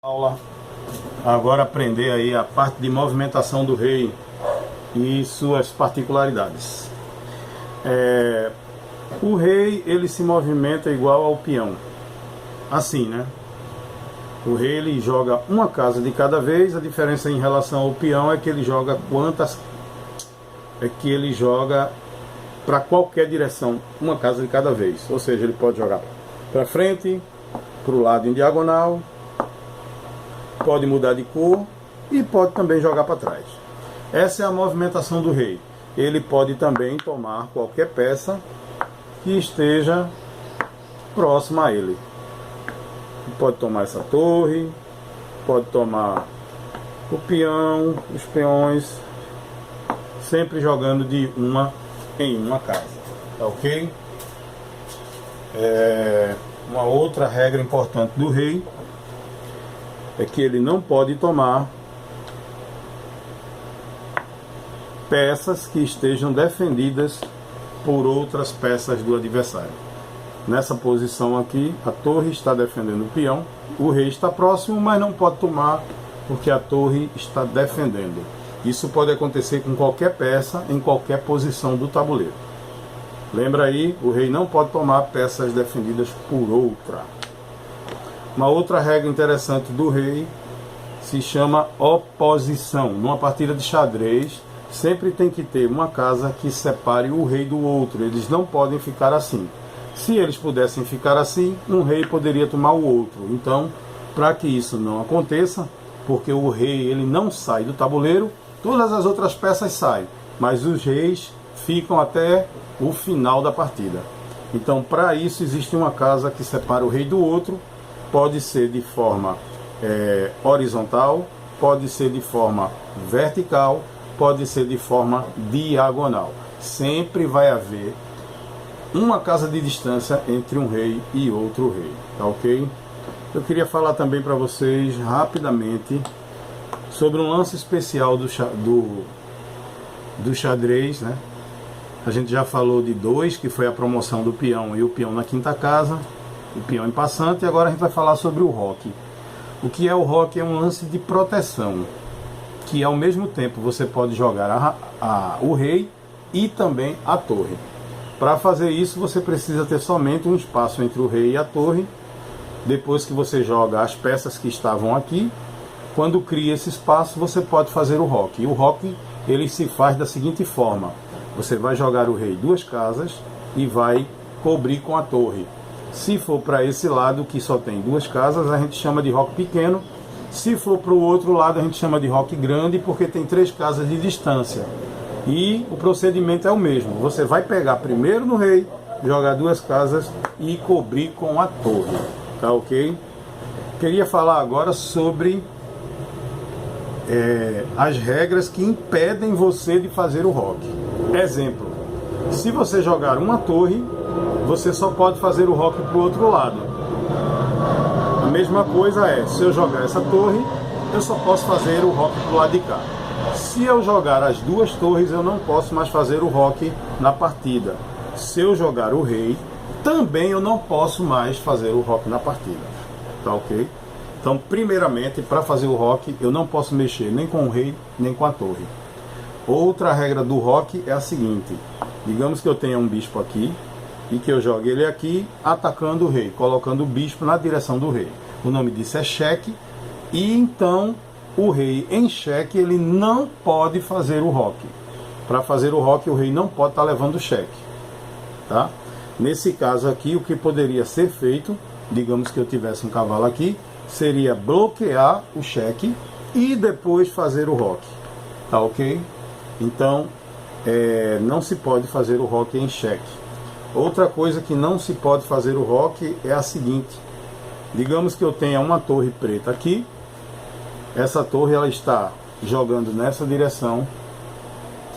Aula agora aprender aí a parte de movimentação do rei e suas particularidades. O rei ele se movimenta igual ao peão, assim, né? O rei ele joga uma casa de cada vez. A diferença em relação ao peão é que ele joga para qualquer direção, uma casa de cada vez. Ou seja, ele pode jogar para frente, para o lado em diagonal, pode mudar de cor e pode também jogar para trás. Essa é a movimentação do rei. Ele pode também tomar qualquer peça que esteja próxima a ele. Pode tomar essa torre, pode tomar o peão, os peões, sempre jogando de uma em uma casa, tá ok? Uma outra regra importante do rei é que ele não pode tomar peças que estejam defendidas por outras peças do adversário. Nessa posição aqui, a torre está defendendo o peão, o rei está próximo, mas não pode tomar porque a torre está defendendo. Isso pode acontecer com qualquer peça, em qualquer posição do tabuleiro. Lembra aí, o rei não pode tomar peças defendidas por outra. Uma outra regra interessante do rei se chama oposição. Numa partida de xadrez, sempre tem que ter uma casa que separe o rei do outro. Eles não podem ficar assim. Se eles pudessem ficar assim, um rei poderia tomar o outro. Então, para que isso não aconteça, porque o rei ele não sai do tabuleiro, todas as outras peças saem, mas os reis ficam até o final da partida. Então, para isso, existe uma casa que separa o rei do outro. Pode ser de forma horizontal, pode ser de forma vertical, pode ser de forma diagonal. Sempre vai haver uma casa de distância entre um rei e outro rei, tá ok? Eu queria falar também para vocês rapidamente sobre um lance especial do xadrez, né? A gente já falou de dois, que foi a promoção do peão e o peão na quinta casa, o peão em passante, e agora a gente vai falar sobre o roque. O que é o roque? É um lance de proteção, que ao mesmo tempo você pode jogar o rei e também a torre. Para fazer isso você precisa ter somente um espaço entre o rei e a torre. Depois que você joga as peças que estavam aqui, quando cria esse espaço você pode fazer o roque. E o roque ele se faz da seguinte forma: você vai jogar o rei duas casas e vai cobrir com a torre. Se for para esse lado que só tem duas casas, a gente chama de roque pequeno. Se for para o outro lado, a gente chama de roque grande, porque tem três casas de distância. E o procedimento é o mesmo. Você vai pegar primeiro no rei, jogar duas casas e cobrir com a torre. Tá ok? Queria falar agora sobre as regras que impedem você de fazer o roque. Exemplo: se você jogar uma torre, você só pode fazer o roque para o outro lado. A mesma coisa se eu jogar essa torre, eu só posso fazer o roque para o lado de cá. Se eu jogar as duas torres, eu não posso mais fazer o roque na partida. Se eu jogar o rei, também eu não posso mais fazer o roque na partida. Tá ok? Então, primeiramente, para fazer o roque, eu não posso mexer nem com o rei, nem com a torre. Outra regra do roque é a seguinte: digamos que eu tenha um bispo aqui e que eu jogue ele aqui atacando o rei, colocando o bispo na direção do rei. O nome disso é cheque. E então o rei em cheque ele não pode fazer o roque. Para fazer o roque, o rei não pode estar levando o cheque, tá? Nesse caso aqui, o que poderia ser feito, digamos que eu tivesse um cavalo aqui, seria bloquear o cheque e depois fazer o roque, tá ok? Então não se pode fazer o roque em cheque. Outra coisa que não se pode fazer o roque é a seguinte: digamos que eu tenha uma torre preta aqui. Essa torre ela está jogando nessa direção.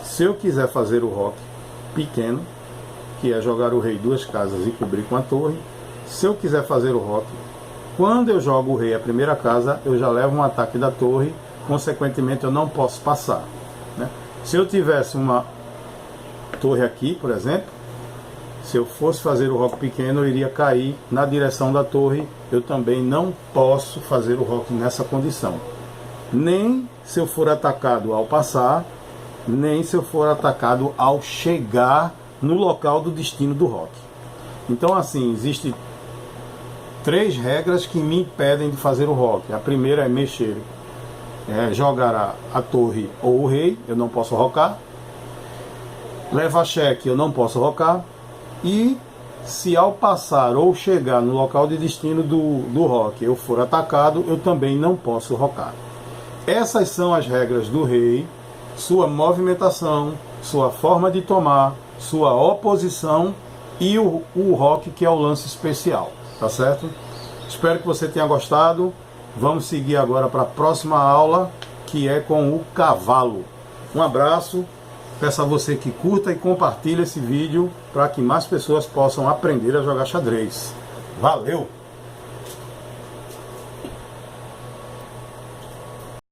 Se eu quiser fazer o roque pequeno, que é jogar o rei duas casas e cobrir com a torre, se eu quiser fazer o roque, quando eu jogo o rei a primeira casa, eu já levo um ataque da torre, consequentemente eu não posso passar, né? Se eu tivesse uma torre aqui, por exemplo, se eu fosse fazer o roque pequeno, eu iria cair na direção da torre, eu também não posso fazer o rock nessa condição. Nem se eu for atacado ao passar, nem se eu for atacado ao chegar no local do destino do rock. Então, assim, existem 3 regras que me impedem de fazer o rock. A primeira é mexer, jogar a torre ou o rei, eu não posso rocar. Levar cheque, eu não posso rocar. E se ao passar ou chegar no local de destino do rock eu for atacado, eu também não posso rocar. Essas são as regras do rei, sua movimentação, sua forma de tomar, sua oposição e o rock, que é o lance especial, tá certo? Espero que você tenha gostado. Vamos seguir agora para a próxima aula, que é com o cavalo. Um abraço, peço a você que curta e compartilhe esse vídeo para que mais pessoas possam aprender a jogar xadrez. Valeu!